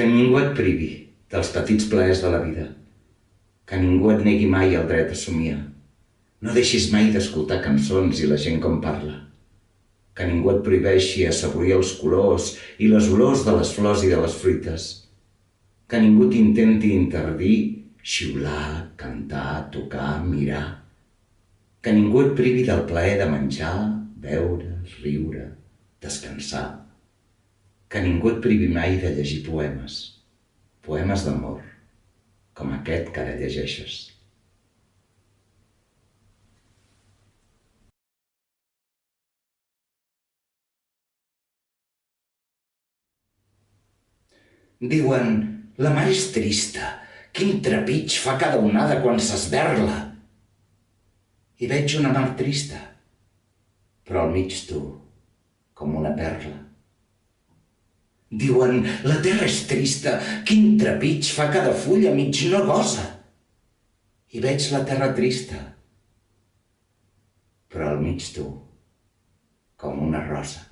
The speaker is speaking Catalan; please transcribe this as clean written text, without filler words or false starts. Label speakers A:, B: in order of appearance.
A: Que ningú et privi dels petits plaers de la vida. Que ningú et negui mai el dret a somiar. No deixis mai d'escoltar cançons i la gent com parla. Que ningú et prohibeixi assaborir els colors i les olors de les flors i de les fruites. Que ningú t'intenti interdir, xiular, cantar, tocar, mirar. Que ningú et privi del plaer de menjar, beure, riure, descansar. Que ningú et privi mai de llegir poemes, poemes d'amor, com aquest que ara llegeixes. Diuen, la mar és trista, quin trepig fa cada onada quan s'esberla. I veig una mar trista, però al mig tu, com una perla. Diuen, la terra és trista, quin trepig fa cada fulla mig no gosa. I veig la terra trista, però al mig tu, com una rosa.